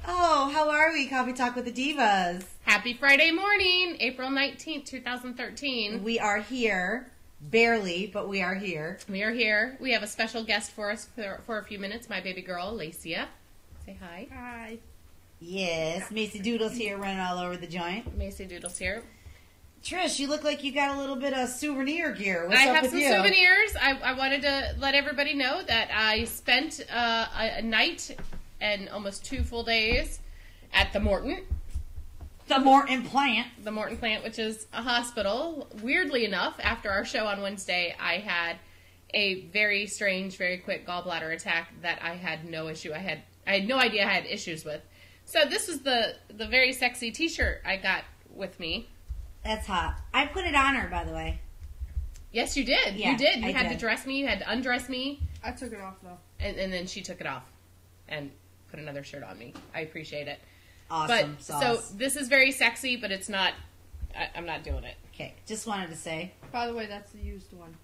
Oh, how are we? Coffee Talk with the Divas. Happy Friday morning, April 19th, 2013. We are here. Barely, but we are here. We are here. We have a special guest for us for a few minutes, my baby girl, Lacia. Say hi. Hi. Yes, Macy Doodle's here running all over the joint. Macy Doodle's here. Trish, you look like you got a little bit of souvenir gear. What's I up have with some you? souvenirs. I wanted to let everybody know that I spent a night and almost 2 full days at the Morton. The Morton plant. The Morton plant, which is a hospital. Weirdly enough, after our show on Wednesday, I had a very strange, very quick gallbladder attack that I had no issue. I had no idea I had issues with. So this is the very sexy T-shirt I got with me. That's hot. I put it on her, by the way. Yes, you did. Yeah, you did. You I had did. to dress me. You had to undress me. I took it off though. And then she took it off and put another shirt on me. I appreciate it. Awesome But sauce. so this is very sexy, but it's not. I'm not doing it. Okay, just wanted to say. By the way, that's the used one.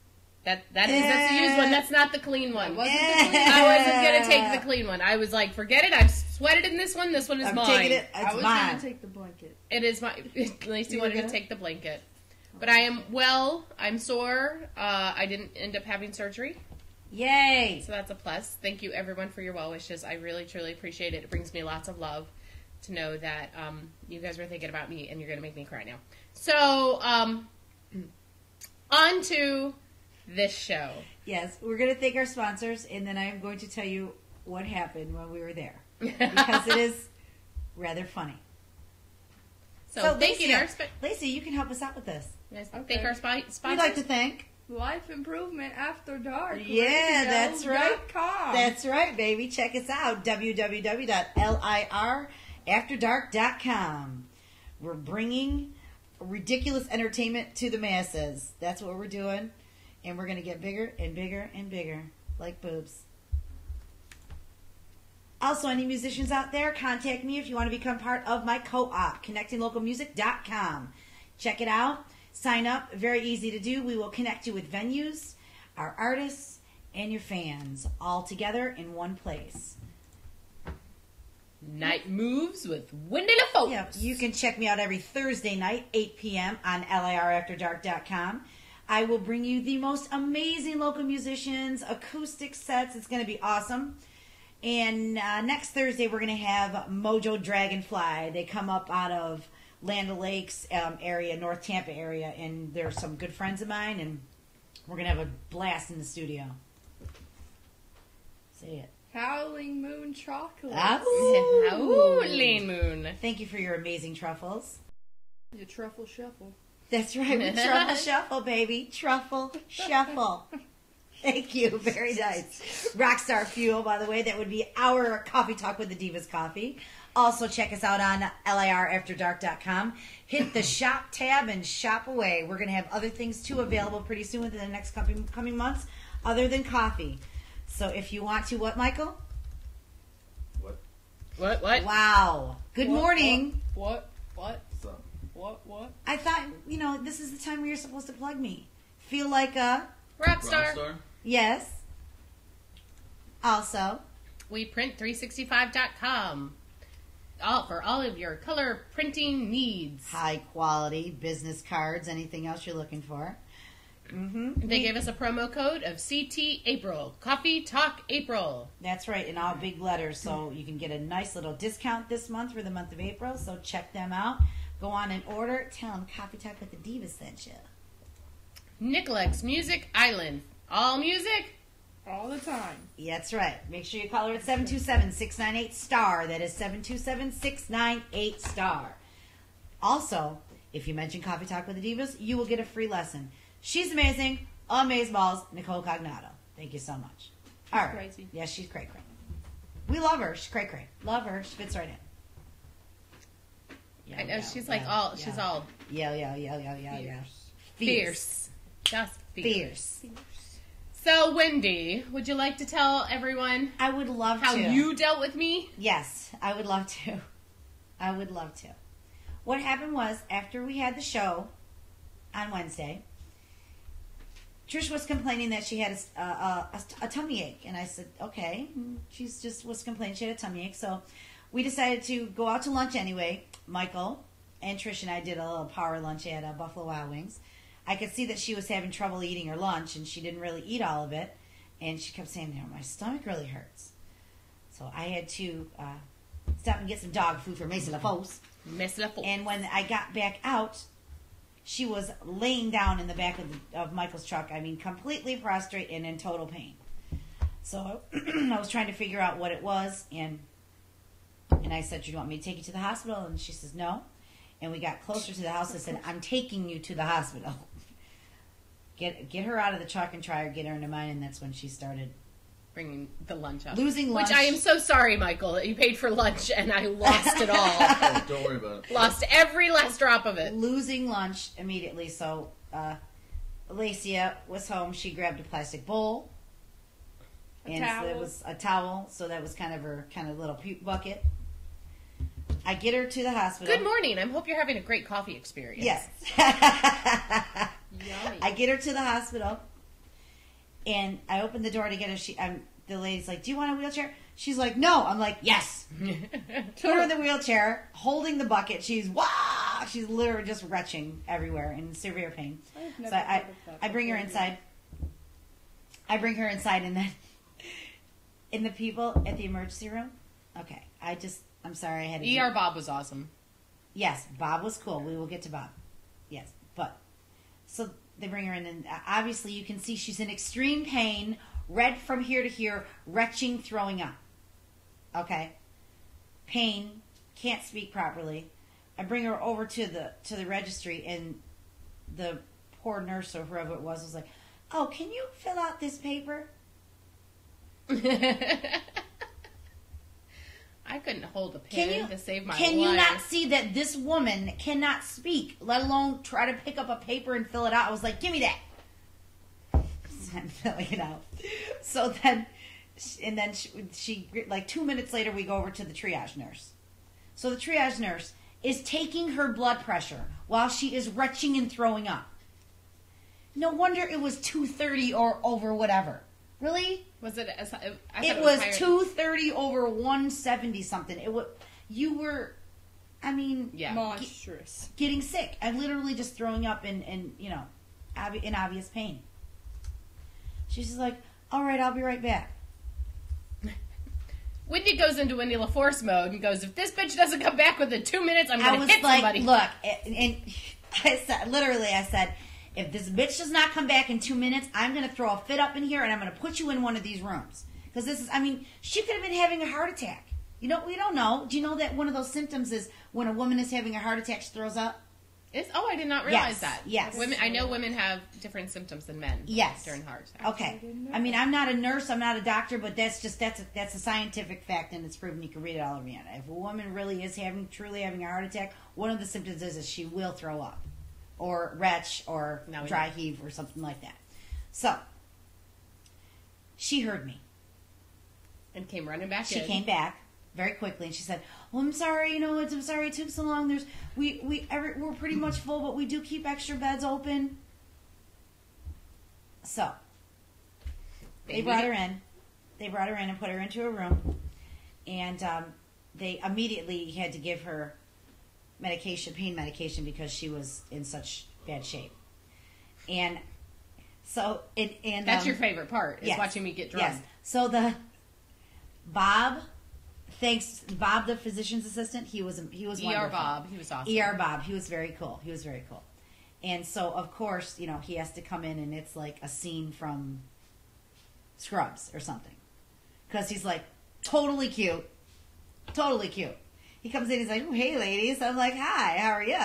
That's the used one. That's not the clean one. Wasn't the clean I wasn't gonna take the clean one. I was like, forget it. I've sweated in this one. This one is I'm mine. taking it. I It's was mine. gonna take the blanket. It is my. Lacey You were wanted to gonna? take the blanket, but I am well. I'm sore. I didn't end up having surgery, Yay! so that's a plus. Thank you everyone for your well wishes. I really truly appreciate it. It brings me lots of love to know that you guys were thinking about me, and you're gonna make me cry now. So on to this show. Yes, we're going to thank our sponsors, and then I'm going to tell you what happened when we were there. Because it is rather funny. So thank you to our Lacey, you can help us out with this. Thank Okay. our sponsors. We'd like to thank. Life Improvement After Dark. Yeah, that's right. .com. That's right, baby. Check us out. www.lirafterdark.com. We're bringing ridiculous entertainment to the masses. That's what we're doing. And we're going to get bigger and bigger and bigger. Like boobs. Also, any musicians out there, contact me if you want to become part of my co-op, connectinglocalmusic.com. Check it out. Sign up. Very easy to do. We will connect you with venues, our artists, and your fans all together in one place. Night Moves with Wendy LaFoe. Yeah, you can check me out every Thursday night, 8 p.m. on lirafterdark.com. I will bring you the most amazing local musicians, acoustic sets. It's going to be awesome. And next Thursday, we're going to have Mojo Dragonfly. They come up out of Land O'Lakes area, North Tampa area, and they're some good friends of mine, and we're going to have a blast in the studio. Say it. Howling Moon Chocolate. Howling Moon. Thank you for your amazing truffles. Your truffle shuffle. That's right, we truffle shuffle, baby. Truffle shuffle. Thank you. Very nice. Rockstar Fuel, by the way. That would be our Coffee Talk with the Divas coffee. Also, check us out on lirafterdark.com. Hit the shop tab and shop away. We're going to have other things, too, available pretty soon within the next coming months, other than coffee. So if you want to, what, Michael? What? Wow. Good morning. What? What's up? What? I thought, this is the time where you're supposed to plug me. Feel like a... Rockstar. Rockstar? Yes. Also... We print 365.com. For all of your color printing needs. high quality business cards, anything else you're looking for. They gave us a promo code of CT April. Coffee Talk April. That's right, in all big letters, so you can get a nice little discount this month for the month of April, so check them out. Go on and order. Tell them Coffee Talk with the Divas sent you. Nicolex Music Island. All music. All the time. That's right. Make sure you call her at 727-698-STAR. That is 727-698-STAR. Also, if you mention Coffee Talk with the Divas, you will get a free lesson. She's amazing. Amazeballs, Nicole Cognato. Thank you so much. All right. Crazy. Yeah, she's cray-cray. We love her. She's cray-cray. Love her. She fits right in. I know she's like all. She's all Yeah. fierce. Just Fierce. So, Wendy, would you like to tell everyone I would love how to. you dealt with me? Yes, I would love to. I would love to. What happened was, after we had the show on Wednesday, Trish was complaining that she had a tummy ache. And I said, okay. She's just was complaining she had a tummy ache. So we decided to go out to lunch anyway. Michael and Trish and I did a little power lunch at Buffalo Wild Wings. I could see that she was having trouble eating her lunch, and she didn't really eat all of it. And she kept saying, my stomach really hurts. So I had to stop and get some dog food for Mason LaFose. And when I got back out, she was laying down in the back of Michael's truck. I mean, completely prostrate and in total pain. So I was trying to figure out what it was, and I said, "Do you want me to take you to the hospital?" And she says, "No." And we got closer to the house. I said, "I'm taking you to the hospital. Get her out of the truck and try to get her into mine." And that's when she started bringing the lunch up. Losing lunch. Which I am so sorry, Michael, that you paid for lunch and I lost it all. Oh, don't worry about it. Lost every last drop of it. Losing lunch immediately. So Alicia was home. She grabbed a plastic bowl. And it was a towel. So that was kind of her little puke bucket. I get her to the hospital. Good morning. I hope you're having a great coffee experience. Yes. Yummy. I get her to the hospital, and I open the door to get her. The lady's like, "Do you want a wheelchair?" She's like, "No." I'm like, "Yes." Put her in the wheelchair, holding the bucket. She's literally just retching everywhere in severe pain. So I bring her inside. And then in the people at the emergency room. Okay, I'm sorry I had to. ER Bob was awesome. Yes, Bob was cool. We will get to Bob. Yes, but so they bring her in, and obviously you can see she's in extreme pain, red from here to here, retching, throwing up. Okay, pain, can't speak properly. I bring her over to the registry, and the poor nurse or whoever it was like, "Oh, can you fill out this paper?" I couldn't hold a pen to save my life. Can you not see that this woman cannot speak, let alone try to pick up a paper and fill it out? I was like, "Give me that." I'm filling it out. So then, she like 2 minutes later, we go over to the triage nurse. So the triage nurse is taking her blood pressure while she is retching and throwing up. No wonder it was 230 or over whatever. Really? Was it? It was 230 over 170 something. You were, I mean, monstrous. Getting sick. I'm literally just throwing up in in obvious pain. She's just like, "All right, I'll be right back." Wendy goes into Wendy LaForce mode and goes, "If this bitch doesn't come back within 2 minutes, I'm going to hit somebody." Look, and I said, "If this bitch does not come back in 2 minutes, I'm going to throw a fit up in here and I'm going to put you in one of these rooms." Because she could have been having a heart attack. We don't know. Do you know that one of those symptoms is when a woman is having a heart attack, she throws up? I did not realize that. Yes. I know women have different symptoms than men. Yes. During heart attacks. Okay. I'm not a nurse, I'm not a doctor, but that's a scientific fact, and it's proven. You can read it all over the internet. If a woman really is truly having a heart attack, one of the symptoms is she will throw up, or retch, or dry heave, or something like that. So she heard me and came running back. She came back very quickly, and she said, "Well, I'm sorry. I'm sorry it took so long. We're pretty much full, but we do keep extra beds open." So they brought her in. They brought her in and put her into a room, and they immediately had to give her pain medication, because she was in such bad shape. And so that's your favorite part, is watching me get drunk. Yes. So Bob, the physician's assistant, he was wonderful. Bob, he was awesome. Bob, he was very cool. And so, of course, he has to come in, and it's like a scene from Scrubs or something, because he's like totally cute. He comes in, he's like, "Oh, hey, ladies." I'm like, "Hi, how are you?"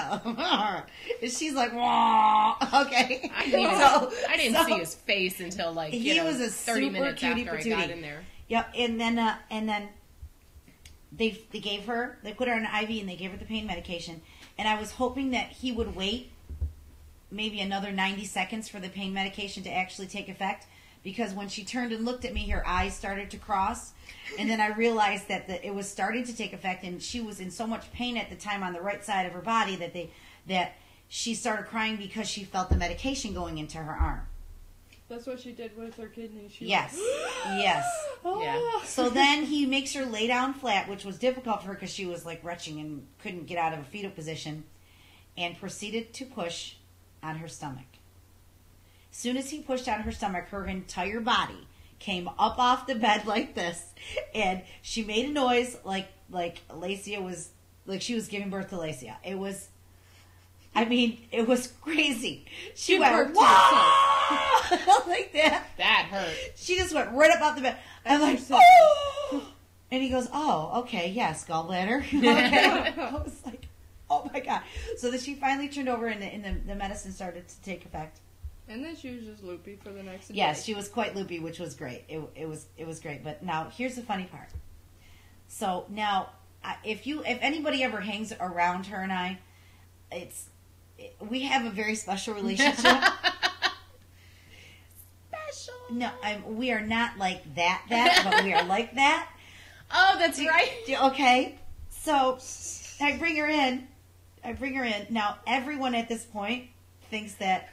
And she's like, "Wah." Okay. I didn't see his face until he was a 30 minutes cutie after I got in there. Yep. And then they put her on an IV, and they gave her the pain medication. And I was hoping that he would wait maybe another 90 seconds for the pain medication to actually take effect. Because when she turned and looked at me, her eyes started to cross. And then I realized that it was starting to take effect, and she was in so much pain at the time on the right side of her body that she started crying because she felt the medication going into her arm. That's what she did with her kidney. She Yes. Yes. Oh. Yeah. So then he makes her lay down flat, which was difficult for her because she was like retching and couldn't get out of a fetal position, and proceeded to push on her stomach. As soon as he pushed on her stomach, her entire body came up off the bed like this, and she made a noise like Alacia was, like she was giving birth to Alacia. It was, I mean, it was crazy. She went, birth to whoa! Like that. That hurt. She just went right up off the bed. I'm like, yourself. oh! And he goes, oh, okay, yes, gallbladder. Okay. I was like, oh my God. So then she finally turned over and the medicine started to take effect. And then she was just loopy for the next day. Yes, she was quite loopy, which was great. It was great. But now here's the funny part. So now, if anybody ever hangs around her and I, we have a very special relationship. Special. No, we are not like that, but we are like that. Oh, that's right. Okay, so I bring her in. Now everyone at this point thinks that.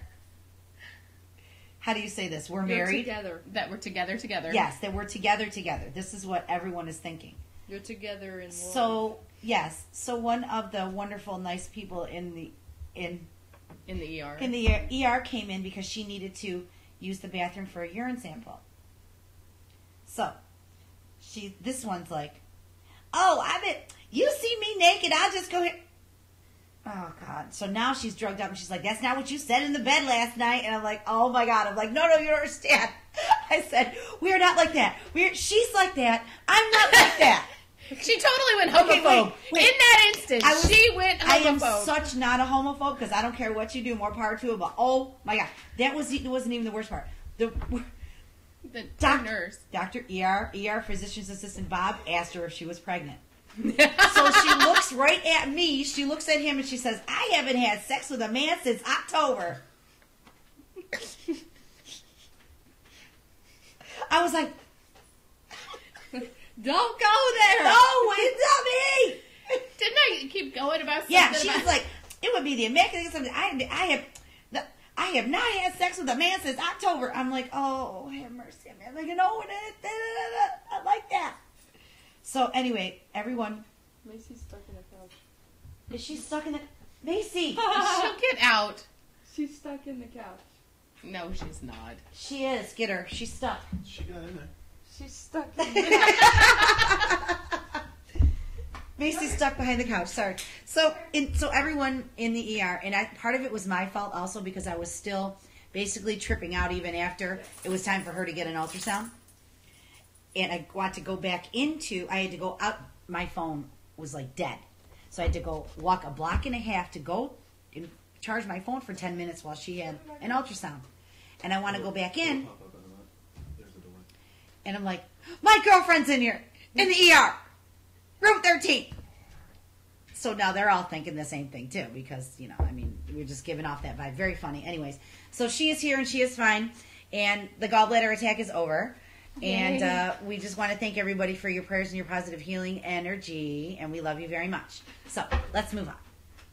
How do you say this? We're You're married. together. That we're together. Yes, that we're together. This is what everyone is thinking. You're together in one. So yes, so one of the wonderful, nice people in the ER came in because she needed to use the bathroom for a urine sample. So this one's like, oh, you see me naked, I'll just go here. Oh God. So now she's drugged up and she's like, that's not what you said in the bed last night. And I'm like, oh my God. I'm like, no, you don't understand. I said, we are not like that. She's like that. I'm not like that. She totally went homophobe. Okay, wait. In that instant, she went homophobe. I am such not a homophobe because I don't care what you do, more power to it. But oh my God, it wasn't even the worst part. The nurse. Dr. ER physician's assistant Bob asked her if she was pregnant. So she looks right at me, she looks at him, and she says, I haven't had sex with a man since October. I was like, don't go there! no, it's not me! Didn't I keep going about something? Yeah, she was like, it would be the Immaculate Conception. I have not had sex with a man since October. I'm like, oh, have mercy. I'm like, no, I like that. So anyway, everyone. Macy's stuck in the couch. Is she stuck in the... Macy! She'll get out. She's stuck in the couch. No, she's not. She is. Get her. She's stuck. She got in there. She's stuck in the couch. Macy's stuck behind the couch. Sorry. So everyone in the ER, and part of it was my fault also because I was still basically tripping out even after it was time for her to get an ultrasound. And I got to go back I had to go out. My phone was like dead. So I had to go walk a block and a half to go and charge my phone for 10 minutes while she had an ultrasound. And I want to go back in. There's the door. And I'm like, my girlfriend's in here, in the ER, room 13. So now they're all thinking the same thing too, because, we're just giving off that vibe. Very funny. Anyways, so she is here and she is fine. And the gallbladder attack is over. And we just want to thank everybody for your prayers and your positive healing energy. And we love you very much. So let's move on.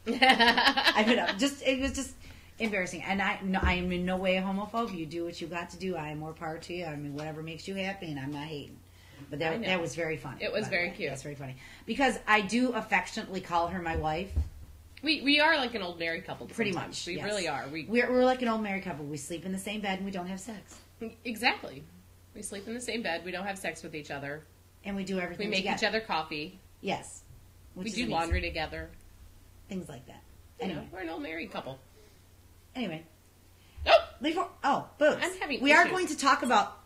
It was just embarrassing. And I am in no way a homophobe. You do what you got to do. I am more power to you. I mean, whatever makes you happy, and I'm not hating. But that was very funny. It was very cute. That's very funny. Because I do affectionately call her my wife. We are like an old married couple. Pretty sometimes. much. We yes. really are. We're like an old married couple. We sleep in the same bed and we don't have sex. Exactly. We sleep in the same bed. We don't have sex with each other. And we do everything We make together. each other coffee. Yes. We Which do is laundry together. Things like that. Anyway, we're an old married couple. Anyway. Nope. Boobs. I'm having We are issues. going to talk about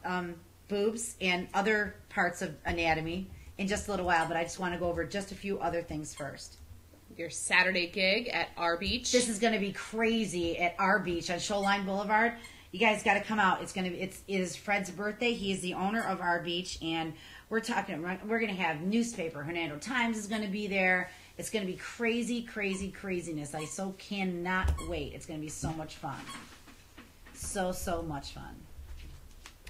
boobs and other parts of anatomy in just a little while, but I just want to go over just a few other things first. Your Saturday gig at our beach. This is going to be crazy at our beach on Shoreline Boulevard. You guys got to come out. It is Fred's birthday. He is the owner of our beach, and we're going to have newspaper. Hernando Times is going to be there. It's going to be crazy, crazy, craziness. I so cannot wait. It's going to be so much fun. So much fun.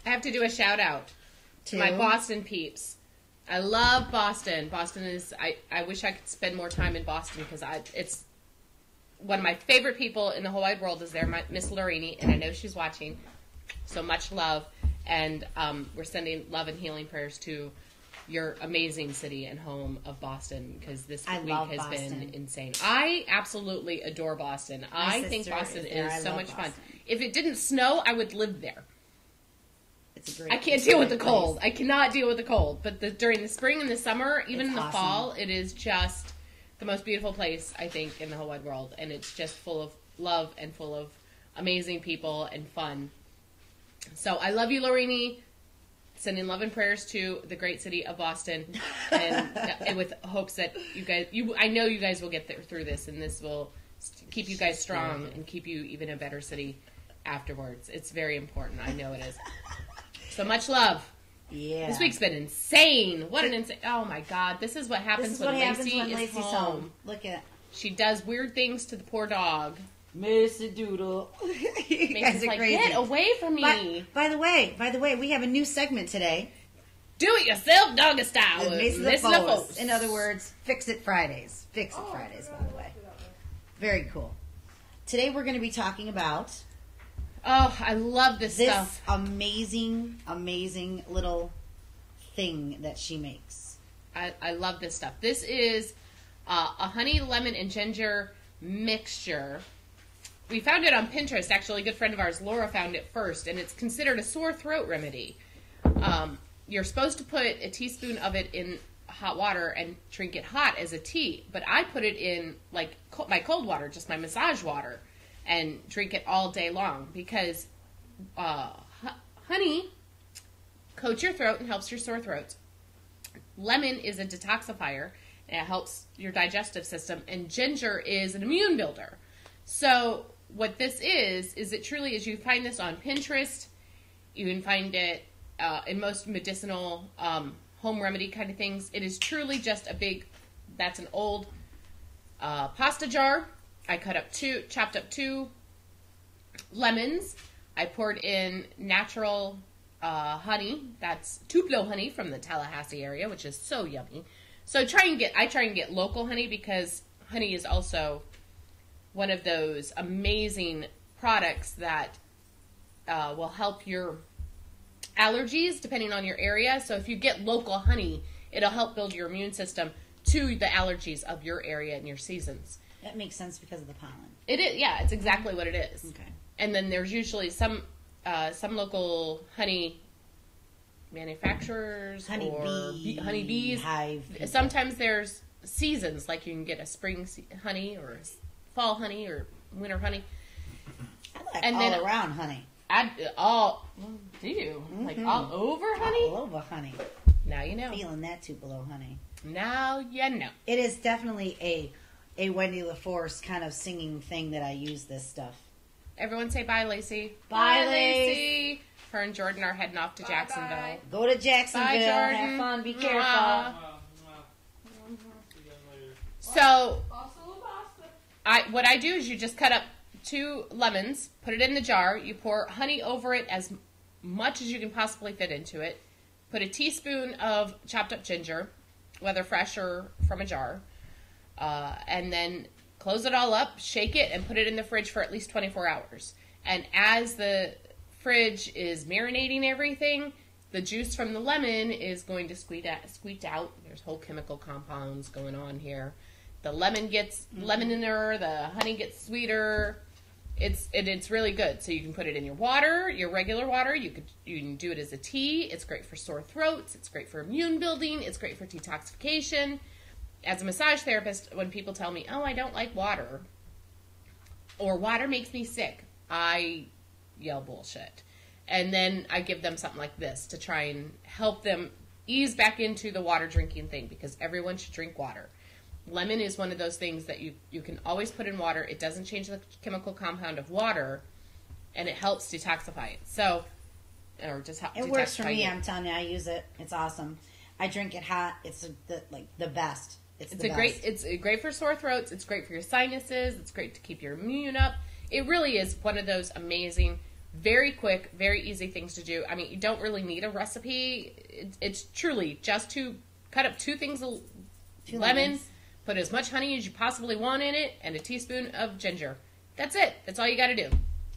I have to do a shout out to my Boston peeps. I love Boston. Boston is, I wish I could spend more time in Boston because it's one of my favorite people in the whole wide world is there, Miss Lorini, and I know she's watching. So much love, and we're sending love and healing prayers to your amazing city and home of Boston, because this I week love has Boston. been insane. I absolutely adore Boston. I think sister Boston is there. I is so love much fun. Boston. If it didn't snow, I would live there. It's a great. I can't it's a deal with the great cold. place. I cannot deal with the cold. But during the spring and the summer, even It's in the awesome. fall, it is just the most beautiful place, I think, in the whole wide world. And it's just full of love and full of amazing people and fun. So I love you, Lorini. Sending love and prayers to the great city of Boston, and with hopes that I know you guys will get through this, and this will keep you guys strong and keep you even a better city afterwards. It's very important. I know it is. So much love. Yeah. This week's been insane. What an insane! Oh my God, this is what happens This is when what happens Lacey when is Lacey's home. Look at She does weird things to the poor dog. Mr. Doodle. You Makes guys us are like, crazy. get away from me. By the way, we have a new segment today. Do it yourself, doggy style. With Listen Mason to the Foes. folks. In other words, Fix It Fridays. Fix It Fridays, by the way. Very cool. Today we're going to be talking about Oh, I love this this stuff. amazing, amazing little thing that she makes. I love this stuff. This is a honey, lemon, and ginger mixture. We found it on Pinterest. Actually, a good friend of ours, Laura, found it first, and it's considered a sore throat remedy. You're supposed to put a teaspoon of it in hot water and drink it hot as a tea, but I put it in like my cold water, just my massage water, and drink it all day long because honey coats your throat and helps your sore throats. Lemon is a detoxifier, and it helps your digestive system, and ginger is an immune builder. So what this is it truly is, you find this on Pinterest, you can find it in most medicinal home remedy kind of things. It is truly just that's an old pasta jar. I chopped up 2 lemons. I poured in natural honey. That's Tupelo honey from the Tallahassee area, which is so yummy. So I try and get local honey, because honey is also one of those amazing products that will help your allergies depending on your area. So if you get local honey, it'll help build your immune system to the allergies of your area and your seasons. That makes sense because of the pollen. It is, yeah, it's exactly what it is. Okay. And then there's usually some local honey manufacturers honeybees. Hive people. Sometimes there's seasons, like you can get a spring honey or fall honey or winter honey. I like and all then- around honey. Do you? Like all over honey? All over honey. Now you know. Feeling that Tupelo honey. Now you know. It is definitely a Wendy LaForce kind of singing thing that I use this stuff. Everyone say bye, Lacey. Bye, Lacey. Her and Jordan are heading off to Jacksonville. Bye. Go to Jacksonville. Bye, Jordan. Have fun. Be careful. Mwah. See you guys later. So Also pasta. what I do is you just cut up 2 lemons, put it in the jar, you pour honey over it as much as you can possibly fit into it, put a teaspoon of chopped up ginger, whether fresh or from a jar, and then close it all up, shake it, and put it in the fridge for at least 24 hours. And as the fridge is marinating everything, the juice from the lemon is going to squeeze out. There's whole chemical compounds going on here. The lemon gets lemonier, the honey gets sweeter. It's really good. So you can put it in your water, your regular water. You can do it as a tea. It's great for sore throats. It's great for immune building. It's great for detoxification. As a massage therapist, when people tell me, "Oh, I don't like water," or "Water makes me sick," I yell bullshit. And then I give them something like this to try and help them ease back into the water drinking thing, because everyone should drink water. Lemon is one of those things that you can always put in water. It doesn't change the chemical compound of water, and it helps detoxify it. So, or just help. It works for me. detoxify it. I'm telling you, I use it. It's awesome. I drink it hot. It's the best. It's the best. It's great for sore throats. It's great for your sinuses. It's great to keep your immune up. It really is one of those amazing, very quick, very easy things to do. I mean, you don't really need a recipe. It's truly just to cut up 2 things of Two lemon, lemons. put as much honey as you possibly want in it, and a teaspoon of ginger. That's it. That's all you got to do.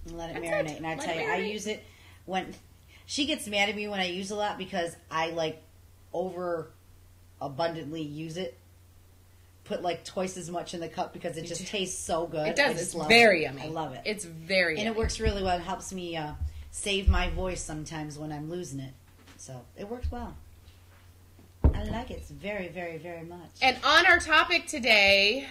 And let it That's marinate. it. And I Let tell it you, I marinate. use it. when she gets mad at me when I use a lot because I like over abundantly use it. Put like twice as much in the cup because it just tastes so good. It does. I just It's love very it. yummy. I love it. It's very and yummy. it works really well. It helps me save my voice sometimes when I'm losing it. So it works well. I like it very, very, very much. And on our topic today,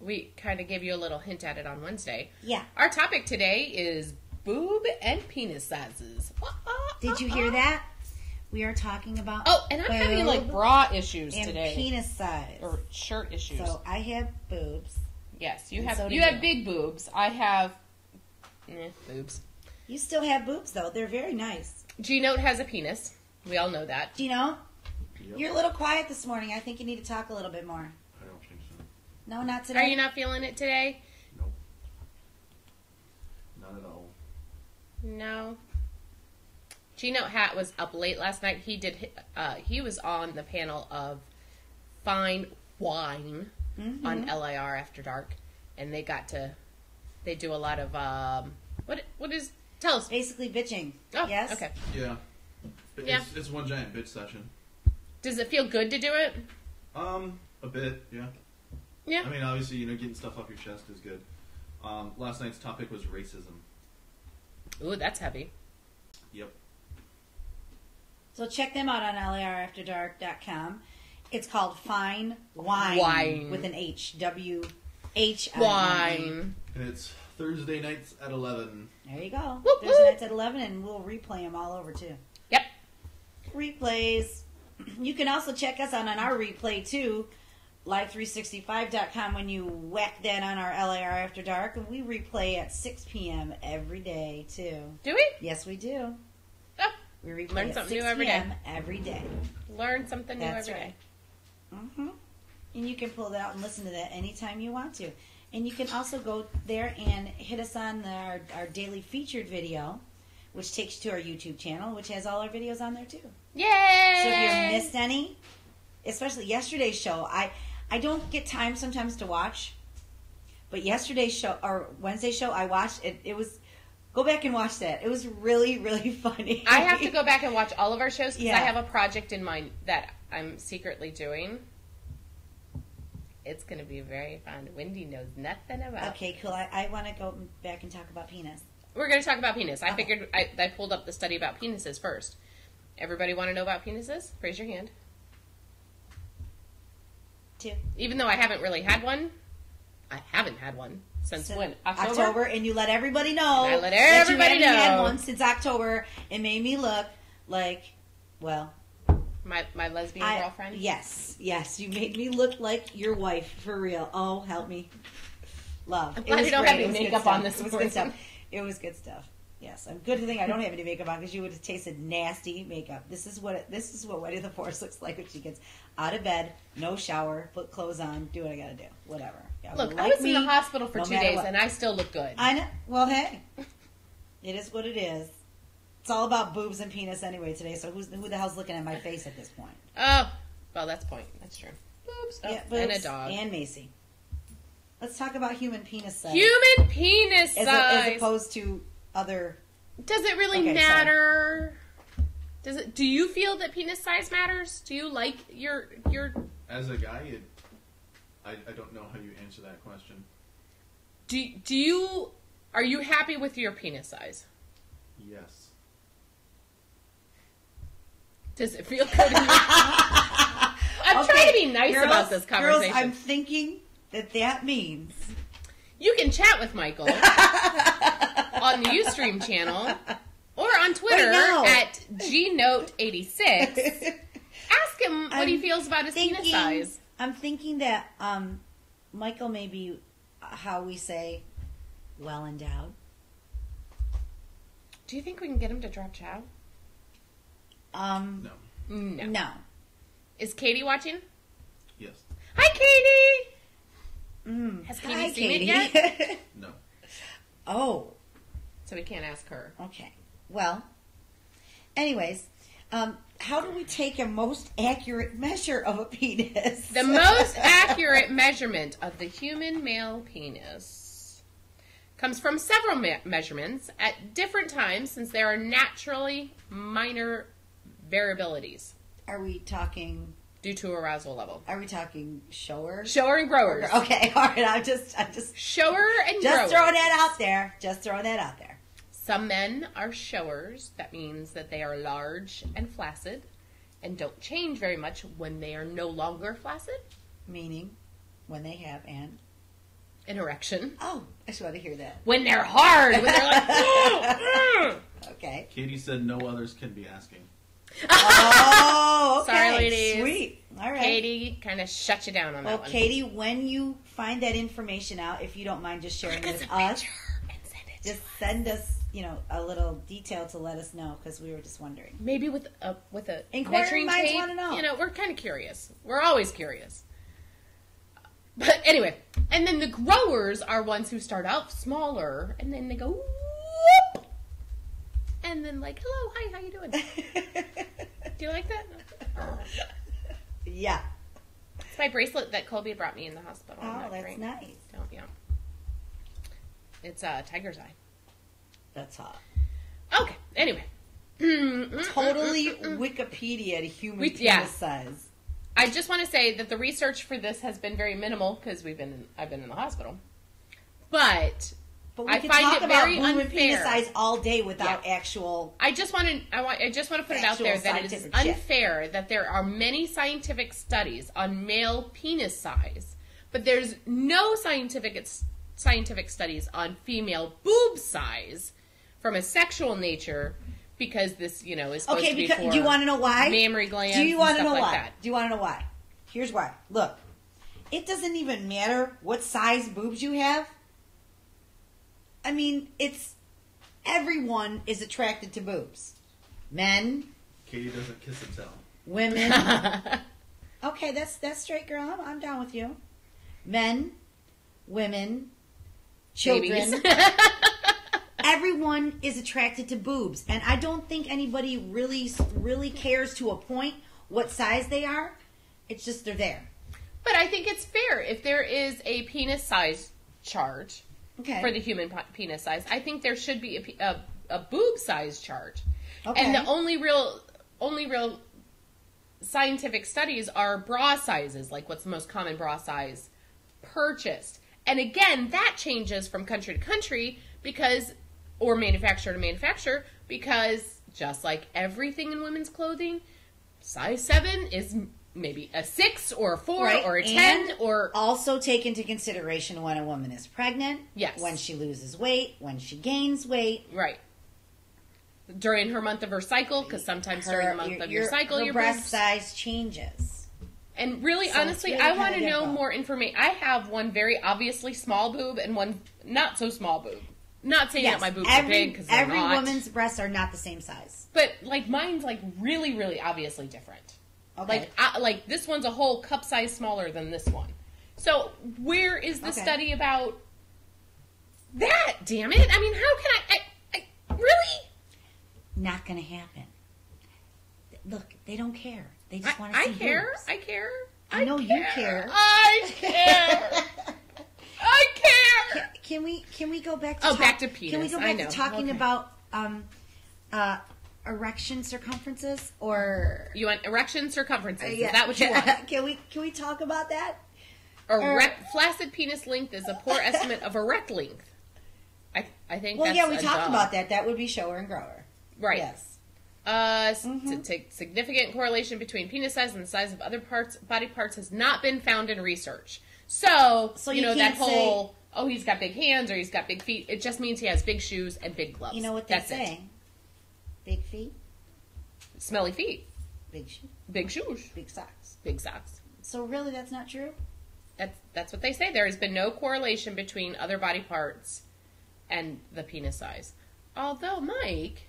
we kind of gave you a little hint at it on Wednesday. Yeah. Our topic today is boob and penis sizes. Did you hear that? We are talking about Oh, and I'm having like bra issues and today. penis size. Or shirt issues. So I have boobs. Yes, you And have so do you have you. big boobs. I have boobs. You still have boobs though. They're very nice. G-Note has a penis. We all know that. Do you know? Yep. You're a little quiet this morning. I think you need to talk a little bit more. I don't think so. No, not today. Are you not feeling it today? Nope. Not at all. No. G-Note Hat was up late last night. He was on the panel of Fine Wine on LIR After Dark, and they do a lot of tell us. Basically bitching. Oh, yes. okay. Yeah. Yeah. It's one giant bitch session. Does it feel good to do it? A bit, yeah. Yeah. I mean, obviously, getting stuff off your chest is good. Last night's topic was racism. Ooh, that's heavy. Yep. So check them out on LARAfterdark.com. It's called Fine Wine. Wine. With an H. W-H-I-N-E. Wine. And it's Thursday nights at 11. There you go. Whoop, Thursday whoop. nights at 11, and we'll replay them all over, too. Yep. Replays. You can also check us out on our replay, too. Live365.com when you whack that on our LAR After Dark. And we replay at 6 p.m. every day, too. Do we? Yes, we do. Oh, We replay Learn at something 6 new every p.m. day. every day. learn something new That's every right. day. Mm-hmm. And you can pull that out and listen to that anytime you want to. And you can also go there and hit us on our daily featured video, which takes you to our YouTube channel, which has all our videos on there too. Yay! So if you missed any, especially yesterday's show, I don't get time sometimes to watch, but yesterday's show or Wednesday's show I watched it. It was go back and watch that. It was really, really funny. I have to go back and watch all of our shows because Yeah. I have a project in mind that I'm secretly doing. It's going to be very fun. Wendy knows nothing about. Okay, cool. I want to go back and talk about penis. We're going to talk about penis. I Okay. figured I pulled up the study about penises first. Everybody want to know about penises? Raise your hand. Too. Even though I haven't really had one, I haven't had one since So, when? October, and you let everybody know. I let that everybody you hadn't had know. one since October. It made me look like, well, My lesbian girlfriend? Yes, you made me look like your wife for real. Oh, help me, love. I'm It glad was you don't great. have any It was good makeup stuff. on this It was morning. good stuff. It was good stuff. Yes, I'm good thing I don't have any makeup on because you would have tasted nasty makeup. This is what Wendy the Force looks like when she gets out of bed, no shower, put clothes on, do what I got to do, whatever. Yeah, Look, I like was in the me, hospital for no 2 matter days what. and I still look good. I know. Well, hey, it is what it is. It's all about boobs and penis anyway today. So who the hell's looking at my face at this point? Oh, well, that's point. That's true. Boobs. Oh, Yeah, and boobs a dog. and Macy. Let's talk about human penis size. Human penis as, size. as opposed to other. Does it really Okay, matter? Does it? Do you feel that penis size matters? Do you like your? As a guy, I don't know how you answer that question. Do you? Are you happy with your penis size? Yes. Does it feel good? I'm trying to be nice girls, about this conversation. Girls, I'm thinking that means You can chat with Michael on the Ustream channel or on Twitter no. at gnote86. Ask him what he feels about his penis size. I'm thinking that Michael may be, how we say, well endowed. Do you think we can get him to drop chow? No. No. No. Is Katie watching? Yes. Hi, Katie! Has Hi, Katie seen Katie. it yet? No. Oh, So we can't ask her. okay. Well, anyways, how do we take a most accurate measure of a penis? The most accurate measurement of the human male penis comes from several measurements at different times since there are naturally minor variabilities Are we talking? due to arousal level. Are we talking shower? Shower and growers. Okay, all right. I'm just Shower and just growers. throwing that out there. Just throwing that out there. Some men are showers. That means that they are large and flaccid and don't change very much when they are no longer flaccid. Meaning, when they have an erection. Oh, I just want to hear that. When they're hard. When they're like, okay. Katie said no others can be asking. Oh, okay. Sorry, ladies. Sweet. All right. Katie kind of shut you down on that one. Well, Katie, when you find that information out, if you don't mind just sharing it with us, just send us, a little detail to let us know because we were just wondering. Maybe with a Inquiring measuring minds tape. want to know. We're kind of curious. We're always curious. But anyway, and then the growers are ones who start out smaller and then they go whoop, and then like, hello, hi, how you doing? Do you like that? Yeah. It's my bracelet that Colby brought me in the hospital. Oh, that's great. nice. Oh, yeah. It's a tiger's eye. That's hot. Okay, anyway. Totally Wikipedia to human penis size. I just want to say that the research for this has been very minimal because I've been in the hospital. But we I can find talk it about very boob and penis unfair. size all day without actual. I just want to put it out there that it is unfair that there are many scientific studies on male penis size, but there's no scientific studies on female boob size from a sexual nature. Because this, is supposed to be for do you want to know why? Mammary glands. Do you want to know like why? That. Do you want to know why? Here's why. Look, it doesn't even matter what size boobs you have. I mean, everyone is attracted to boobs. Men. Katie doesn't kiss and tell. Women. Okay, that's straight, girl. I'm down with you. Men, women, children. Everyone is attracted to boobs, and I don't think anybody really cares to a point what size they are. It's just they're there. But I think it's fair if there is a penis size chart for the human penis size. I think there should be a boob size chart. Okay. And the only real scientific studies are bra sizes, like what's the most common bra size purchased. And again, that changes from country to country or manufacturer to manufacturer, because just like everything in women's clothing, size 7 is maybe a 6 or a 4 or a 10 or... Also take into consideration when a woman is pregnant, yes, when she loses weight, when she gains weight. Right. During her month of her cycle, because sometimes during the month of your cycle, your breast size changes. And really, honestly, I want to know more information. I have one very obviously small boob and one not so small boob. Not saying that my boobs are big, because they're not. Every woman's breasts are not the same size. But, mine's, really, really obviously different. Okay. This one's a whole cup size smaller than this one. So, where is the study about that, damn it? I mean, how can I really? Not going to happen. Look, they don't care. They just want to see boobs. I care. I know you care. I care. I care. Can we go back to back to penis? Can we go back to talking about erection circumferences, or you want erection circumferences? Is that what you want? Can we talk about that? Flaccid penis length is a poor estimate of erect length. I think. Well, that's we talked about that. That would be shower and grower. Right. Yes. To take significant correlation between penis size and the size of other body parts has not been found in research. So you know that whole he's got big hands or he's got big feet. It just means he has big shoes and big gloves. You know what they say? Big feet, smelly feet, big shoes, big shoes, big socks, big socks. So really, that's not true. That's what they say. There has been no correlation between other body parts and the penis size. Although, Mike,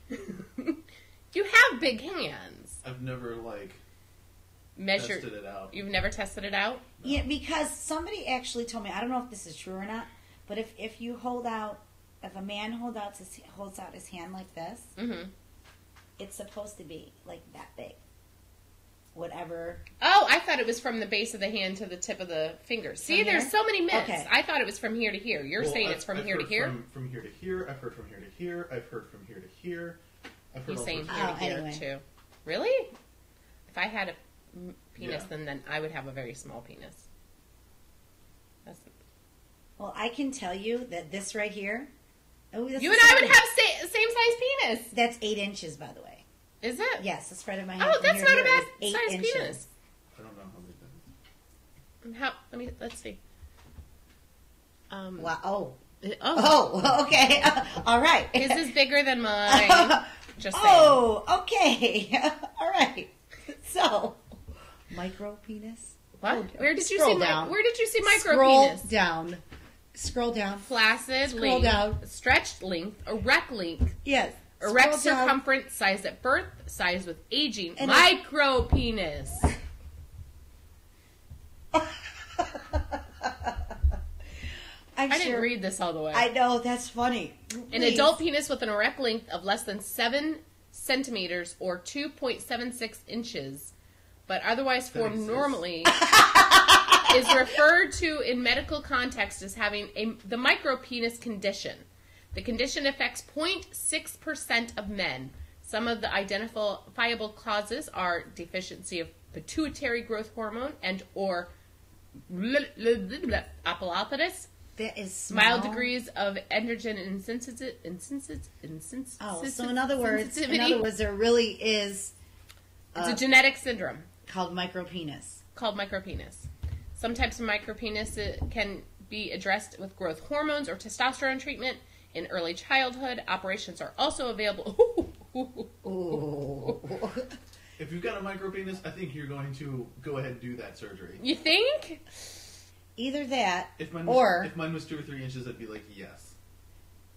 you have big hands. I've never tested it out. You've never tested it out? No. Yeah, because somebody actually told me, I don't know if this is true or not, but if a man holds out his hand like this, mm-hmm. it's supposed to be like that big. whatever. Oh, I thought it was from the base of the hand to the tip of the finger. See, From there's here? so many myths. Okay. I thought it was from here to here. You're saying it's from I've here to heard here? From here to here. I've heard from here to here. I've heard from here to here. I've heard He's all saying sorts here of to here, anyway. too. Really? If I had a penis, Yeah. then I would have a very small penis. That's... Well, I can tell you that this right here. Oh, that's You the and I second would one. have same size penis. That's 8 inches, by the way. Is it? Yes, the spread of my hand. Oh, from that's here to not a here bad is 8 size inches. penis. I don't know how big that is. Let's see. Wow. Oh. Oh. Oh. Okay. All right. His is bigger than mine. Just saying. Oh. Okay. All right. So, micro penis. What? Where did you Scroll see down. Where did you see micro Scroll penis? down. Scroll down. Flaccid Scroll length, down. stretched length, erect length, Yes. erect Scroll down. circumference, size at birth, size with aging, And micro penis. I'm I sure. didn't read this all the way. I know, that's funny. An Please. adult penis with an erect length of less than 7 centimeters or 2.76 inches, but otherwise formed exists. normally, is referred to in medical context as having the micropenis condition. The condition affects 0.6% of men. Some of the identifiable causes are deficiency of pituitary growth hormone and or epilepticus, That is small. mild degrees of androgen insensitivity. Oh, so in other words, there really is It's a genetic syndrome called micropenis. called micropenis. Some types of micropenis can be addressed with growth hormones or testosterone treatment. In early childhood, operations are also available. Ooh. If you've got a micro penis, I think you're going to go ahead and do that surgery. You think? Either that, If mine or was 2 or 3 inches, I'd be like, yes.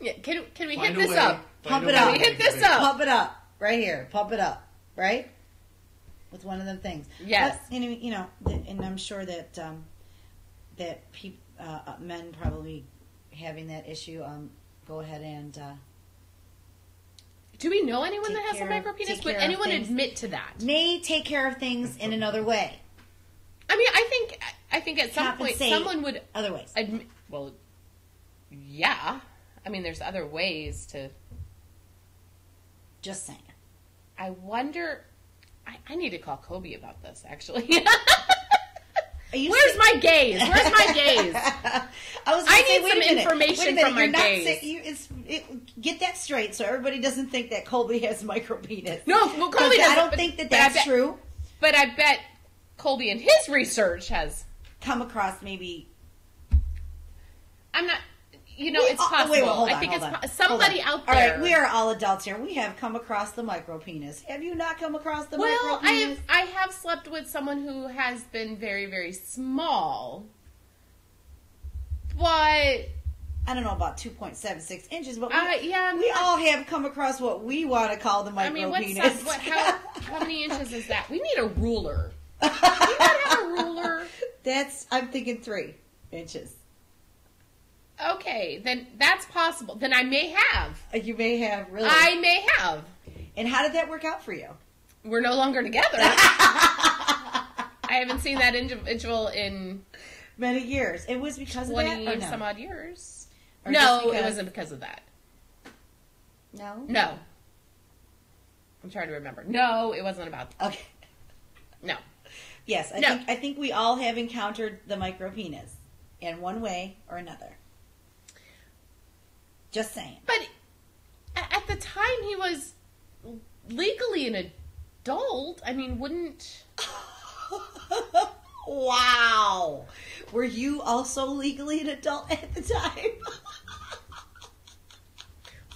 Yeah. Can we Find hit a this way- up? Pump find a it way up. to Can we hit make it this big. up? pump it up right here. Pump it up, right? With one of them things. Yes. But, you know, and I'm sure that that men probably having that issue. Go ahead and Do we know anyone Take that has a care- micropenis? take Would care of anyone things. admit to that? may take care of things in another way. I mean, I think at some point Compensate someone would other ways. admit. Well, yeah. I mean, there's other ways to. Just saying. I wonder. I need to call Kobe about this. Actually, Are you where's saying- my gaze? Where's my gaze? I was. I gonna say, need wait some a minute, information wait a minute, from my you're not gaze. get that straight, so everybody doesn't think that Colby has micropenis. No, well, 'Cause Colby doesn't. I don't but- think that but I that's bet- true. But I bet Colby in his research has. Come across maybe. I'm not. You know, We- it's possible. wait, well, hold I on, think hold it's on, somebody hold on. out there. All right, we are all adults here. We have come across the micropenis. Have you not come across the Well, micropenis? I have slept with someone who has been very, very small. But I don't know about 2.76 inches, but yeah, we all have come across what we want to call the micropenis. I mean, how many inches is that? We need a ruler. Do you not have a ruler? I'm thinking 3 inches. Okay, then that's possible. Then I may have. You may have really. I may have. And how did that work out for you? We're no longer together. I haven't seen that individual in Many years. It was because of 20 that, or no? some odd years. Or No, just it because- wasn't because of that. No. No. I'm trying to remember. No, it wasn't about. Okay. No. Yes, No. I think we all have encountered the micropenis in one way or another. Just saying. But at the time he was legally an adult. I mean, wouldn't... Wow. Were you also legally an adult at the time?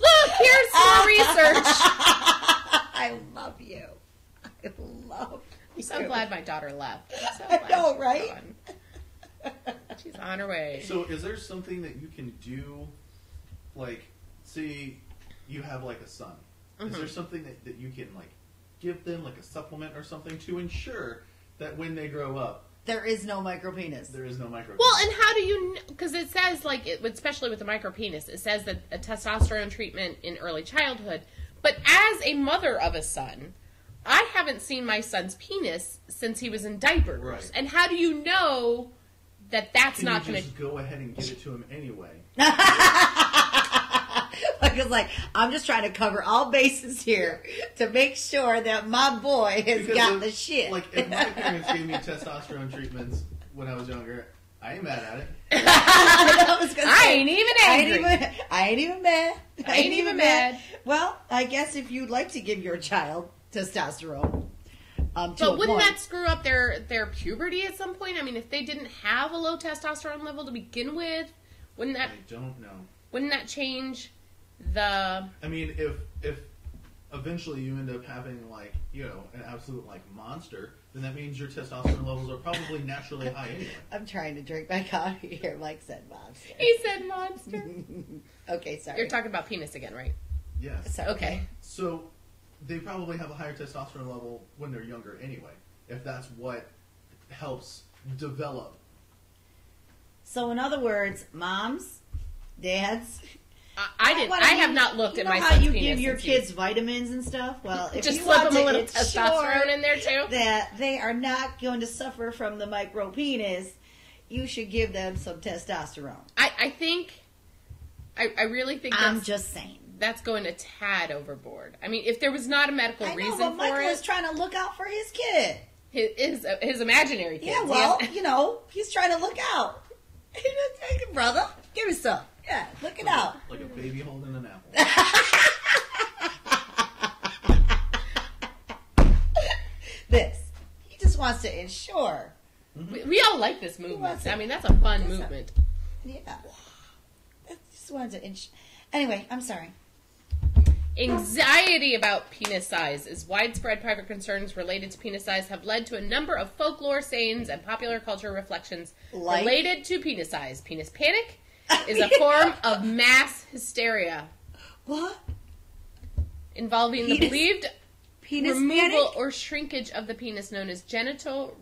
Look, here's more research. I love you. I love you. I'm so glad my daughter left. I'm so I glad know, she's right? gone. She's on her way. So, is there something that you can do, like, say you have like a son? Is there something that you can like give them, like a supplement or something, to ensure that when they grow up, There is no micropenis. there is no micro? Well, and how do you... Because it says, like, especially with the micropenis, it says that a testosterone treatment in early childhood. But as a mother of a son, I haven't seen my son's penis since he was in diapers. Right. And how do you know that that's Can not you going to... just go ahead and give it to him anyway? Because, like, I'm just trying to cover all bases here to make sure that my boy has Because got if- the shit. Like, if my parents gave me testosterone treatments when I was younger, I ain't mad at it. I ain't even angry. I ain't even mad. I ain't even mad. Well, I guess if you'd like to give your child testosterone, But wouldn't that screw up their puberty at some point? I mean, if they didn't have a low testosterone level to begin with, wouldn't I don't know. that change the... I mean, if eventually you end up having, like, you know, an absolute, like, monster, then that means your testosterone levels are probably naturally high anyway. I'm trying to drink my coffee here. Mike said monster. He said monster. Okay, sorry. You're talking about penis again, right? Yes. Sorry. Okay. So they probably have a higher testosterone level when they're younger anyway, if that's what helps develop. So in other words, moms, dads, I have not looked at my how son's you penis give your since he kids vitamins and stuff. Well, if just you slip want them a to little ensure testosterone in there too. that they are not going to suffer from the micro penis, you should give them some testosterone. I really think I'm just saying. that's going a tad overboard. I mean, if there was not a medical I know, reason but for Michael is it, trying to look out for his kid. his imaginary kids. Yeah, well, you know, he's trying to look out. Take it, brother. Give me some. Yeah, look it out. Like a baby holding an apple. This. He just wants to ensure. we all like this movement. wants it? I mean, that's a fun movement. Yeah. I just wanted to Anyway, I'm sorry. Anxiety about penis size is widespread. Private concerns related to penis size have led to a number of folklore sayings and popular culture reflections related to penis size. Penis panic is a form of mass hysteria What? involving the Penis- believed Penis removal panic? or shrinkage of the penis known as genital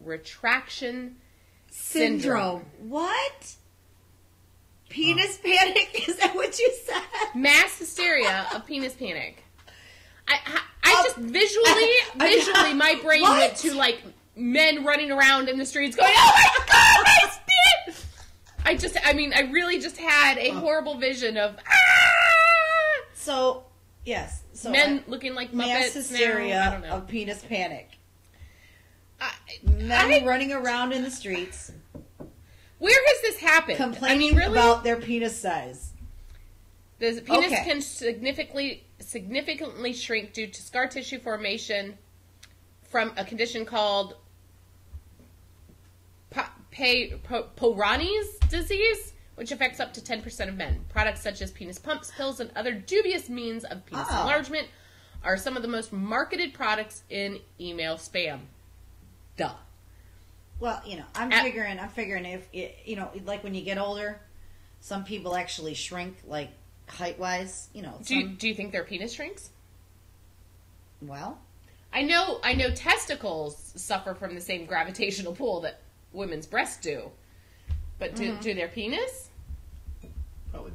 retraction Syndrome. What? Penis panic? Is that what you said? mass hysteria of penis panic. I just visually, my brain What? went to like men running around in the streets going, "Oh my god, my spit!" I really just had a horrible vision of So, yes. So men looking like Muppets. mass hysteria now. I don't know. of penis panic. I- Men running around in the streets where has this happened? complaining about their penis size. The penis Okay. can significantly shrink due to scar tissue formation from a condition called Peyronie's disease, which affects up to 10% of men. Products such as penis pumps, pills, and other dubious means of penis enlargement are some of the most marketed products in email spam. Duh. Well, you know, I'm figuring if like when you get older, some people actually shrink, like height wise. You know, Do you think their penis shrinks? well, I know testicles suffer from the same gravitational pull that women's breasts do, but do their penis? Probably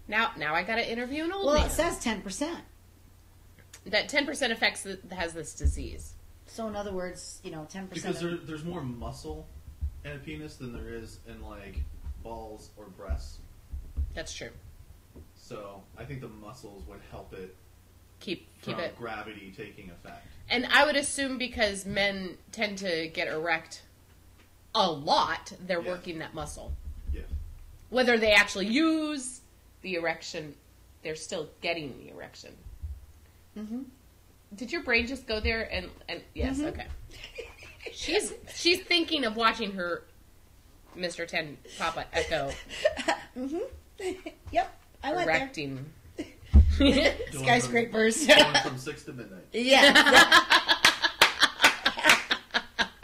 not. Now I got to interview an old well, man. it says 10%. That 10% has this disease. So in other words, 10%. Because there's more muscle in a penis than there is in, like, balls or breasts. That's true. So I think the muscles would help it Keep from it. gravity taking effect. And I would assume because men tend to get erect a lot, they're Yes. working that muscle. Yes. Whether they actually use the erection, they're still getting the erection. Mm-hmm. Did your brain just go there and yes, Mhm. okay. She's thinking of watching her Mr. 10 Papa Echo Yep, I went erecting. Going Skyscrapers. Going from 6 to midnight. there. Yeah.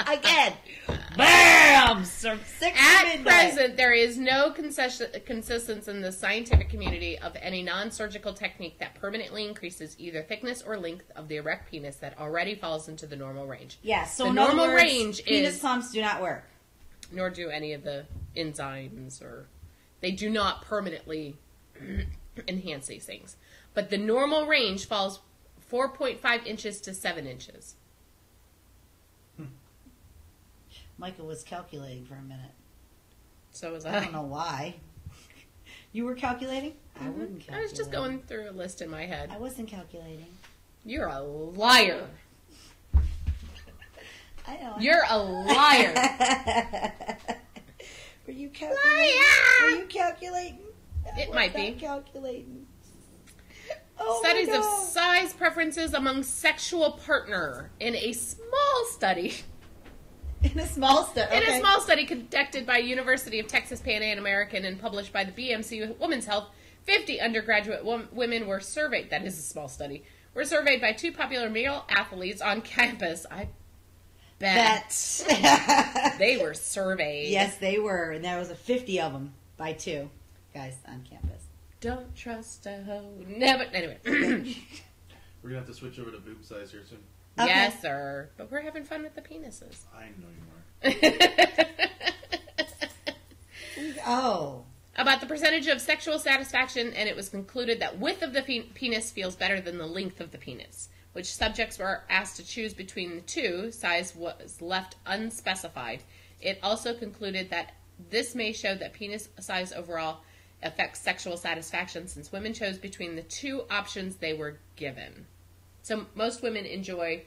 Again. Bam! From 6 to At midnight. present, there is no consistency in the scientific community of any non-surgical technique that permanently increases either thickness or length of the erect penis that already falls into the normal range. Yeah, so The in other normal words, range penis is- pumps do not work. Nor do any of the enzymes, or they do not permanently enhance these things. But the normal range falls 4.5 inches to 7 inches. Michael was calculating for a minute. So was I don't know why. You were calculating? I wouldn't calculate. I was just going through a list in my head. I wasn't calculating. You're a liar. I know. You're a liar. Were you calculating? Liar! Were you calculating? It I might was be. not calculating. Oh Studies my of God. size preferences among sexual partner in a small study. In a small study. In a small study conducted by University of Texas Pan American and published by the BMC Women's Health, 50 undergraduate women were surveyed. That is a small study. Were surveyed by 2 popular male athletes on campus. I bet they were surveyed. Yes, they were, and there was 50 of them by 2 guys on campus. Don't trust a hoe. Never. Anyway. We're going to have to switch over to boob size here soon. Okay. Yes, sir. But we're having fun with the penises. I know you are. Oh. About the percentage of sexual satisfaction, and it was concluded that width of the penis feels better than the length of the penis, which subjects were asked to choose between the two. Size was left unspecified. It also concluded that this may show that penis size overall affects sexual satisfaction, since women chose between the 2 options they were given. So most women enjoy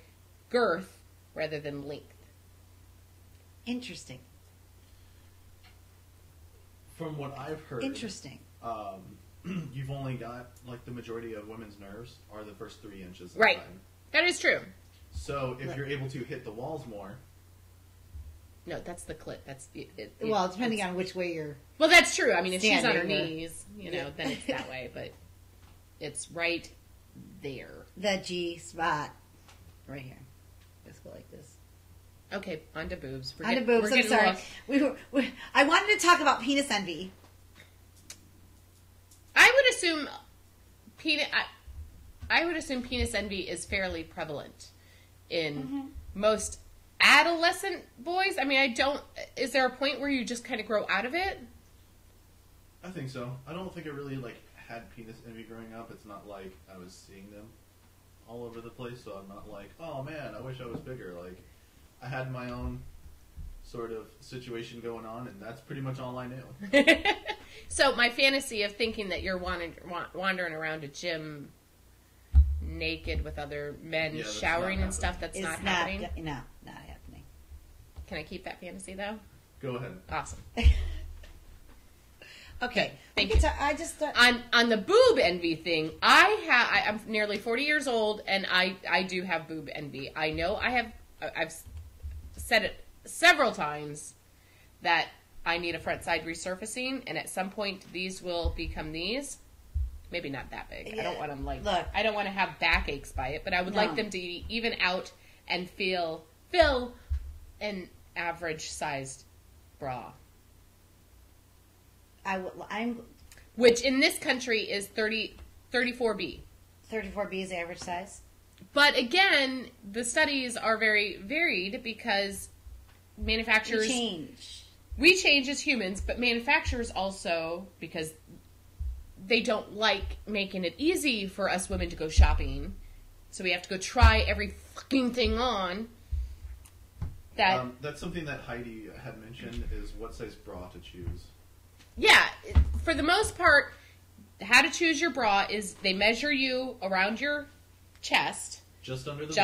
girth rather than length. Interesting. From what I've heard, Interesting. You've only got, like, the majority of women's nerves are the first 3 inches. Right. Inside. That is true. So if you're able to hit the walls more, No, that's the clit. That's it. Well, depending on which way you're... Well, that's true. I mean, if she's on her Standing or- knees, then it's that way. But it's right there. The G spot. Right here. Just go like this. Okay, on to boobs. On to boobs. I'm sorry. I wanted to talk about penis envy. I would assume I would assume penis envy is fairly prevalent in most adolescent boys. I mean, is there a point where you just kind of grow out of it? I think so. I don't think I really, like, had penis envy growing up. It's not like I was seeing them all over the place, so I'm not like, oh man, I wish I was bigger. Like, I had my own sort of situation going on, and that's pretty much all I knew. So my fantasy of thinking that you're wandering around a gym naked with other men Yeah, that's showering not and stuff, that's It's not happening. No, not happening. Can I keep that fantasy, though? Go ahead. Awesome. Okay. Thank We you. can I just... On the boob envy thing, I'm nearly 40 years old, and I do have boob envy. I know I've said it several times that I need a front side resurfacing, and at some point these will become these. Maybe not that big. I don't want them I don't want to have backaches by it, but I would like them to even out and fill an average sized bra. I'm Which in this country is 34B. 34B is average size. But again, the studies are very varied because manufacturers... We change as humans, but manufacturers also, because they don't like making it easy for us women to go shopping, so we have to go try every fucking thing on. That's something that Heidi had mentioned, is what size bra to choose. Yeah, for the most part, how to choose your bra is they measure you around your chest, Just under the boobs.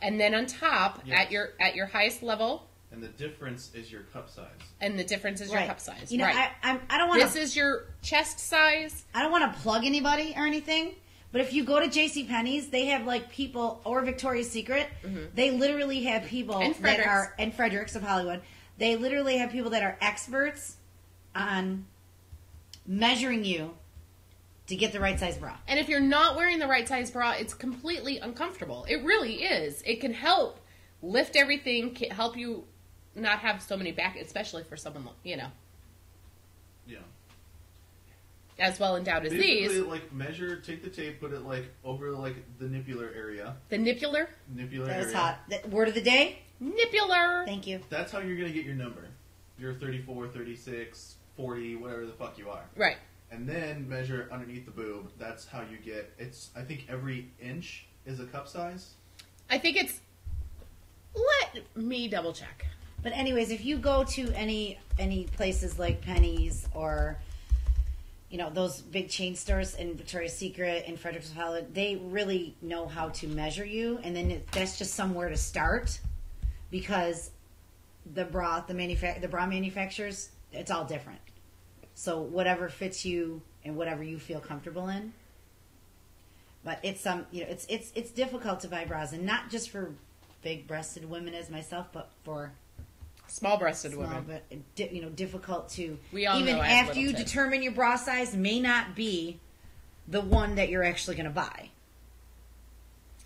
and then on top Yes. at your highest level, And the difference is your cup size. and the difference is your cup size. You know, right. I don't want This is your chest size. I don't want to plug anybody or anything, but if you go to JCPenney's, they have like people, or Victoria's Secret, they literally have people And that Frederick's. are, and Frederick's of Hollywood, they literally have people that are experts on measuring you to get the right size bra. And if you're not wearing the right size bra, it's completely uncomfortable. It really is. It can help lift everything, can help you not have so many back, especially for someone, Yeah. as well endowed as Basically, these. like, take the tape, put it, like, over, like, the nipular area. The nipular? That was hot. Word of the day? Nipular! Thank you. That's how you're going to get your number. You're 34, 36, 40, whatever the fuck you are. Right. and then measure underneath the boob. That's how you get. It's I think every inch is a cup size. I think it's. Let me double check. But anyways, if you go to any places like Penny's or those big chain stores in Victoria's Secret and Fredericksburg, they really know how to measure you, and then that's just somewhere to start, because the bra manufacturers, it's all different. So whatever fits you and whatever you feel comfortable in. But it's it's difficult to buy bras, and not just for big-breasted women as myself, but for small-breasted women. But difficult to we all even know I have after you little tits. determine your bra size may not be the one that you're actually going to buy.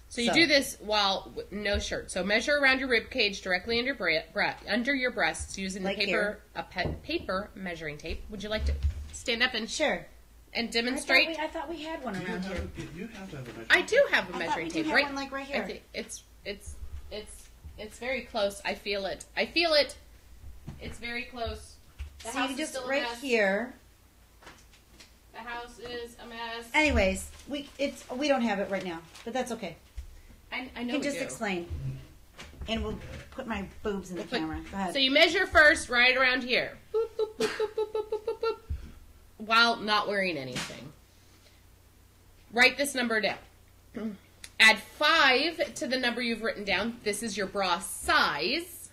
So you do this while no shirt. So measure around your rib cage directly under your breasts using Like paper measuring tape. Would you like to stand up and Sure. and demonstrate? I thought we had one around here. You have to have a measuring. I do have a I thought measuring we tape, did have right? one, like, right here. I think it's very close. I feel it. I feel it. It's very close. The So house you is just still a right mess. here. The house is a mess. Anyways, we don't have it right now, but that's okay. I know You we can just do. explain, and we'll put my boobs in the camera. Go ahead. So you measure first right around here. Boop, boop, boop, boop, boop, boop, boop, boop, boop, while not wearing anything. Write this number down. Add 5 to the number you've written down. This is your bra size.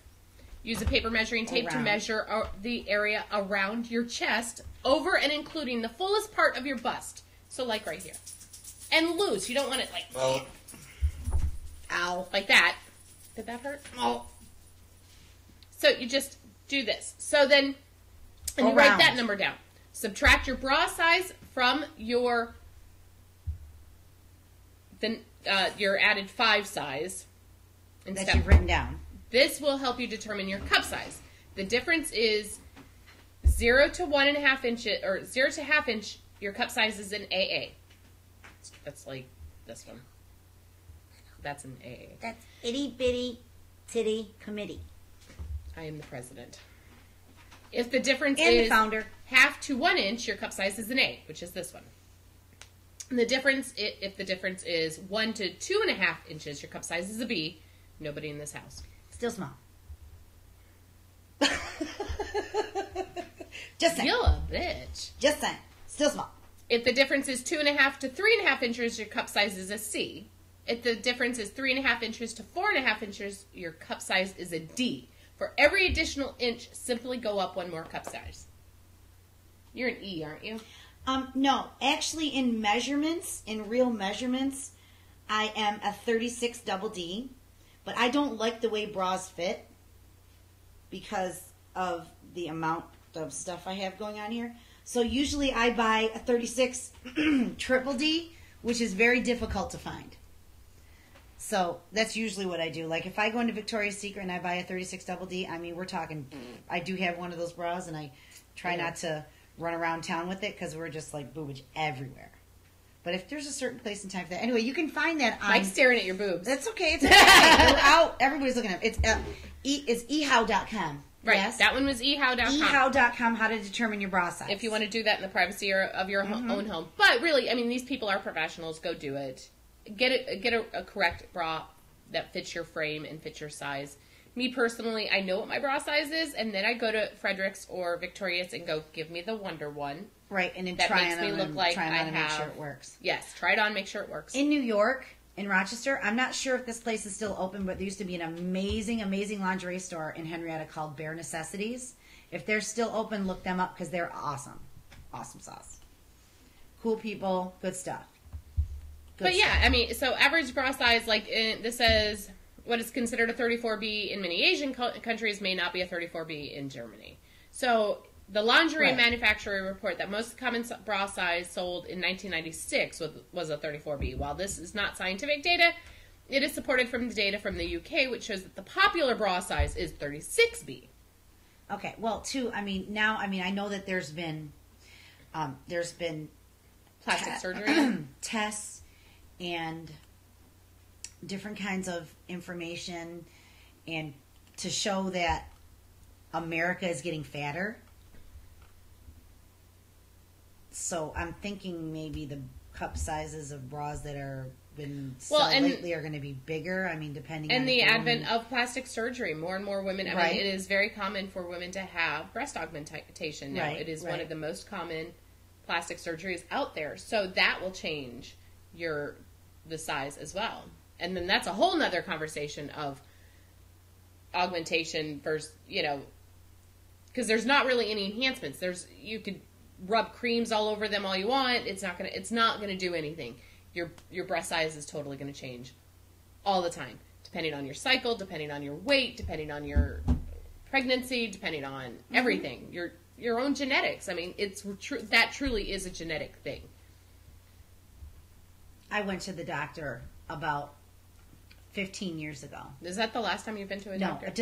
Use a paper measuring tape to Around. measure the area around your chest, over and including the fullest part of your bust. So like right here. And loose. You don't want it like... Ow. Like that. Did that hurt? Oh. So you just do this. So then, and you write Around. that number down. Subtract your bra size from your added 5 size. in That step you've written down. This will help you determine your cup size. The difference is 0 to 1.5 inches, or 0 to ½ inch. Your cup size is an AA. That's like this one. That's an AA. That's itty bitty titty committee. I am the president. If the difference And the is founder. ½ to 1 inch, your cup size is an A, which is this one. And the difference, if the difference is 1 to 2.5 inches, your cup size is a B. Nobody in this house. Still small. Just saying. You're a bitch. Just saying. Still small. If the difference is 2.5 to 3.5 inches, your cup size is a C. If the difference is 3.5 inches to 4.5 inches, your cup size is a D. For every additional inch, simply go up 1 more cup size. You're an E, aren't you? No, actually in measurements, in real measurements, I am a 36 double D, but I don't like the way bras fit because of the amount of stuff I have going on here. So usually I buy a 36 triple D, which is very difficult to find. So that's usually what I do. Like if I go into Victoria's Secret and I buy a 36 double D, I mean, we're talking, I do have one of those bras and I try not to run around town with it because we're just like boobage everywhere. But if there's a certain place and time for that. Anyway, you can find that on... Mike's staring at your boobs. That's okay. It's okay. We're out. Everybody's looking at it. It's ehow.com. Right. Yes? That one was ehow.com. ehow.com, how to determine your bra size. If you want to do that in the privacy of your own home. But really, I mean, these people are professionals. Go do it. Get a correct bra that fits your frame and fits your size. Me personally, I know what my bra size is, and then I go to Frederick's or Victoria's and go, give me the Wonder one. Right, and then That try makes it me on look and like try it I on and make have- sure it works. Yes, try it on, make sure it works. In New York, in Rochester, I'm not sure if this place is still open, but there used to be an amazing, amazing lingerie store in Henrietta called Bare Necessities. If they're still open, look them up because they're awesome. Awesome sauce. Cool people, good stuff. But yeah, I mean, so average bra size, like this says, what is considered a 34B in many Asian countries may not be a 34B in Germany. So the lingerie Right. manufacturer report that most common bra size sold in 1996 was a 34B. While this is not scientific data, it is supported from the data from the UK, which shows that the popular bra size is 36B. Okay, well, too, I mean, now, I mean, I know that there's been Plastic surgery. tests and different kinds of information and to show that America is getting fatter. So I'm thinking maybe the cup sizes of bras that are been Well, sold and- lately are going to be bigger. I mean, depending on And the if advent woman- of plastic surgery, more and more women. I Right. mean, it is very common for women to have breast augmentation now. Right, It is one right. of the most common plastic surgeries out there. So that will change the size as well. And then that's a whole nother conversation of augmentation versus, because there's not really any enhancements. You could rub creams all over them all you want. It's not gonna do anything. Your breast size is totally gonna change all the time, depending on your cycle, depending on your weight, depending on your pregnancy, depending on everything. Your own genetics. I mean, that truly is a genetic thing. I went to the doctor about 15 years ago. Is that the last time you've been to a doctor?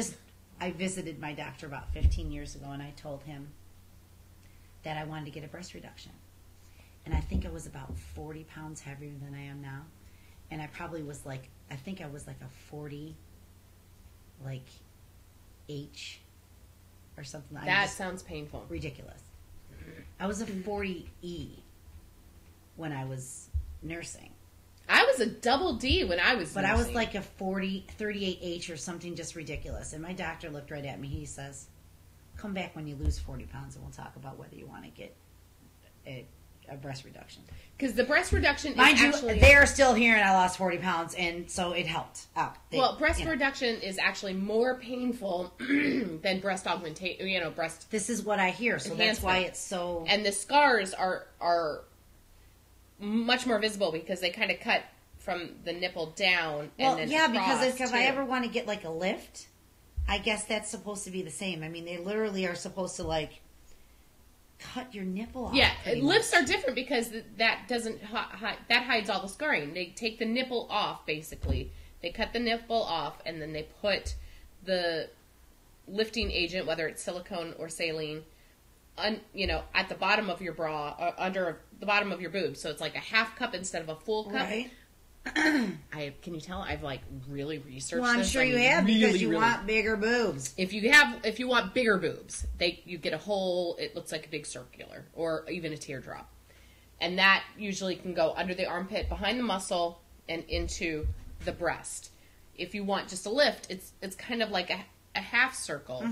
I visited my doctor about 15 years ago, and I told him that I wanted to get a breast reduction. And I think I was about 40 pounds heavier than I am now. And I probably was like, I think I was like a 40, like, H or something. That sounds painful. Ridiculous. I was a 40E when I was nursing. I was a double D when I was But I was nursing. like a 38H or something, just ridiculous. And my doctor looked right at me. He says, come back when you lose 40 pounds and we'll talk about whether you want to get a breast reduction. Because the breast reduction is Mind you, actually... they're still here and I lost 40 pounds, and so it helped out. breast reduction is actually more painful than breast augmentation, breast... This is what I hear, so that's why it's so... And the scars are much more visible because they kind of cut from the nipple down and then because across, if I too. ever want to get like a lift, I guess that's supposed to be the same. I mean, they literally are supposed to like cut your nipple off. Yeah, pretty lifts much. are different because that doesn't that hides all the scarring. They take the nipple off, basically. They cut the nipple off, and then they put the lifting agent, whether it's silicone or saline, at the bottom of your bra, under the bottom of your boob. So it's like a half cup instead of a full cup. Right. Can you tell I've like really researched Well, I'm this? sure you have really, because you really- want bigger boobs. If you want bigger boobs, you get a hole. It looks like a big circular, or even a teardrop, and that usually can go under the armpit, behind the muscle, and into the breast. If you want just a lift, it's kind of like a half circle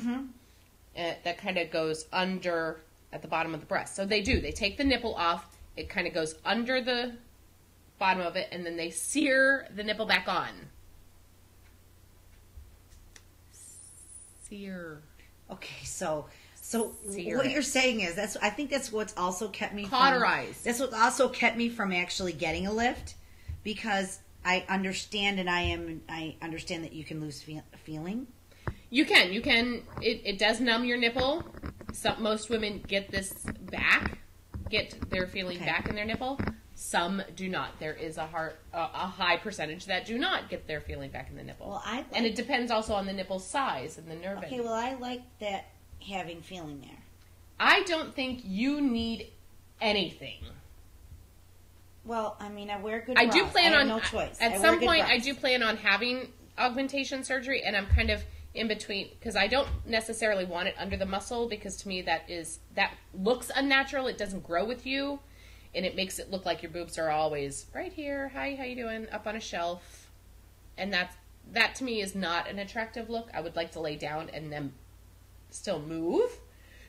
that kind of goes under at the bottom of the breast. So they take the nipple off. It kind of goes under the bottom of it, and then they sear the nipple back on. Sear. Okay, so Sear what it. you're saying is I think that's what's also kept me Cauterize. That's what also kept me from actually getting a lift, because I understand I understand that you can lose feeling. You can. It does numb your nipple. Most women get this back, get their feeling back in their nipple. Some do not. There is a high percentage that do not get their feeling back in the nipple. Well, and it depends also on the nipple size and the nerve Okay, ending. well, I like that having feeling there. I don't think you need anything. Well, I mean, I wear good I bras. do plan I on have no choice. At I some wear good point, I bras. do plan on having augmentation surgery, and I'm kind of in between because I don't necessarily want it under the muscle because to me that looks unnatural. It doesn't grow with you, and it makes it look like your boobs are always right here. Hi, how you doing? Up on a shelf, and that to me is not an attractive look. I would like to lay down and then still move.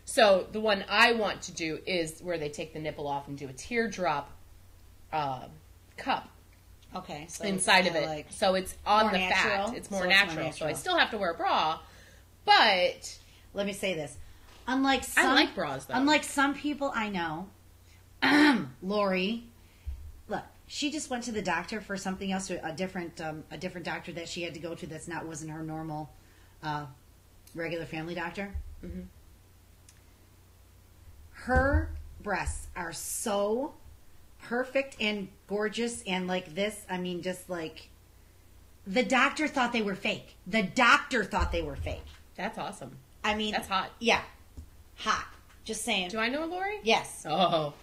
So the one I want to do is where they take the nipple off and do a teardrop cup Okay, so inside it's of kinda it. like So it's on more the natural? fat. It's more So it's more natural. So I natural. still have to wear a bra, but let me say this. Unlike I some, like bras, though. Unlike some people I know, Lori, look, she just went to the doctor for something else, a different doctor that she had to go to wasn't her normal, regular family doctor. Mm-hmm. Her breasts are so perfect and gorgeous and like this. I mean, just like the doctor thought they were fake. The doctor thought they were fake. That's awesome. I mean, That's hot. Yeah, hot. Just saying. Do I know Lori? Yes. Oh.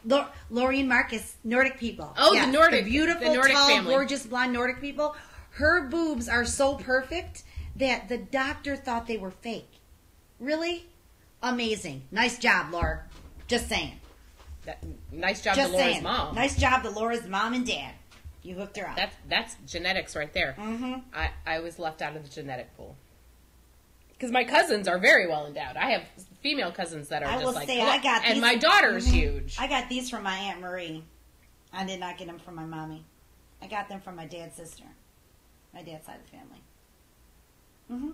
Lori and Marcus, Nordic people. Oh, Yes, the Nordic, beautiful, the Nordic tall, family. gorgeous, blonde Nordic people. Her boobs are so perfect that the doctor thought they were fake. Really? Amazing. Nice job, Laura. Just saying. Nice job Just to Laura's saying. mom. Nice job to Laura's mom and dad. You hooked her up. That's genetics right there. Mm-hmm. I was left out of the genetic pool. Because my cousins are very well endowed. I have female cousins that are I just will like, say I got and these, my daughter's huge. I got these from my Aunt Marie. I did not get them from my mommy. I got them from my dad's sister. My dad's side of the family. Mm-hmm.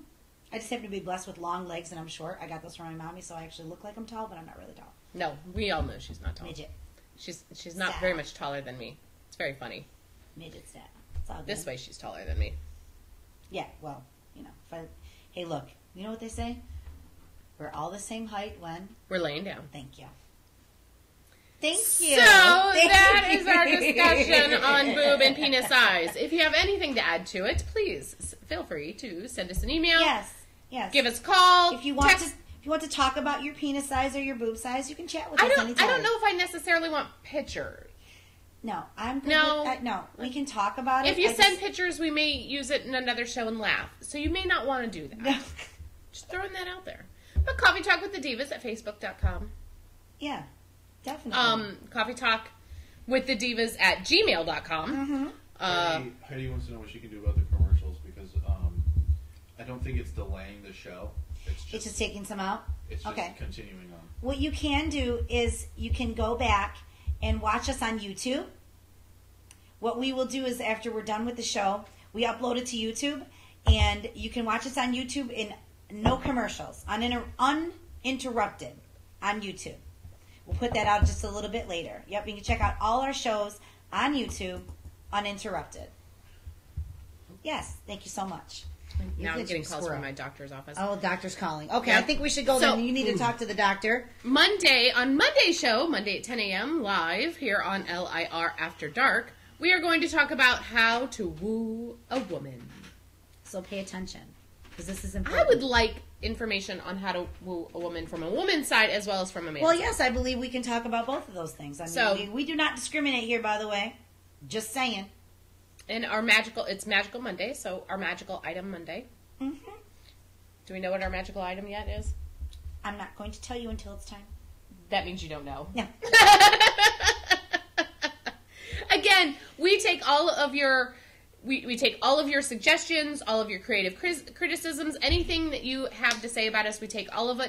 I just happen to be blessed with long legs and I'm short. I got those from my mommy, so I actually look like I'm tall, but I'm not really tall. No, we all know she's not tall. Midget. She's not Stop. very much taller than me. It's very funny. Midget stat. It's all good. This way she's taller than me. Yeah, well, you know. Hey, look. You know what they say? We're all the same height when... We're laying down. Thank you. Thank you. So that is our discussion on boob and penis size. If you have anything to add to it, please feel free to send us an email. Yes. Give us a call. If you want to talk about your penis size or your boob size, you can chat with us anytime. I don't know if I necessarily want pictures. No, I'm good No. with, no, we can talk about it. If you send pictures, we may use it in another show and laugh. So you may not want to do that. No. Just throwing that out there. But Coffee Talk with the Divas at Facebook.com. Yeah, definitely. Coffee Talk with the Divas at gmail.com. Mm-hmm. Heidi wants to know what she can do about the commercials because I don't think it's delaying the show. It's just taking some out? It's just Okay. continuing on. What you can do is you can go back and watch us on YouTube. What we will do is after we're done with the show, we upload it to YouTube, and you can watch us on YouTube in no commercials, uninterrupted on YouTube. We'll put that out just a little bit later. Yep, you can check out all our shows on YouTube uninterrupted. Yes, thank you so much. Now I'm getting calls squirrel. from my doctor's office. Oh, doctor's calling. Okay, Yeah. I think we should go So- then. You need to talk to the doctor. On Monday's show, Monday at 10 a.m. live here on LIR After Dark, we are going to talk about how to woo a woman. So pay attention, because this is I important. would like information on how to woo a woman from a woman's side as well as from a man's Well, side. yes, I believe we can talk about both of those things. I mean, So- we do not discriminate here, by the way. Just saying. And it's Magical Monday, so our Magical Item Monday. Mm-hmm. Do we know what our magical item yet is? I'm not going to tell you until it's time. That means you don't know. Yeah. Again, we take all of your we take all of your suggestions, all of your creative criticisms, anything that you have to say about us. We take all of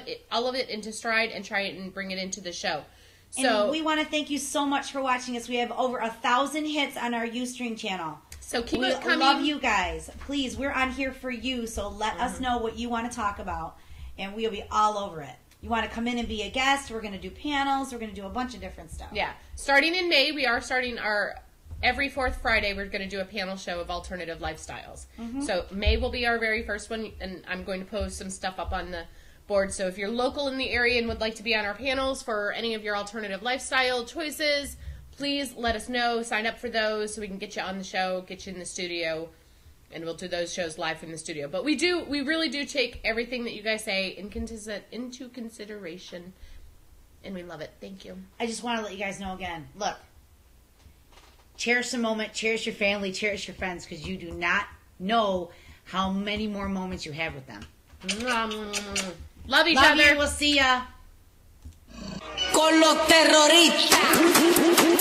it into stride and try and bring it into the show. So And we want to thank you so much for watching us. We have over 1,000 hits on our Ustream channel. So keep We it coming. love you guys. Please, we're on here for you, so let us Mm-hmm. know what you want to talk about, and we'll be all over it. You want to come in and be a guest, we're going to do panels, we're going to do a bunch of different stuff. Yeah. Starting in May, we are starting every fourth Friday, we're going to do a panel show of alternative lifestyles. Mm-hmm. So May will be our very first one, and I'm going to post some stuff up on the board. So if you're local in the area and would like to be on our panels for any of your alternative lifestyle choices, please let us know. Sign up for those so we can get you on the show, get you in the studio, and we'll do those shows live from the studio. But we really do take everything that you guys say into consideration, and we love it. Thank you. I just want to let you guys know again, look, cherish the moment, cherish your family, cherish your friends, because you do not know how many more moments you have with them. Love each Love other. you, we'll see ya. Con los terroristas.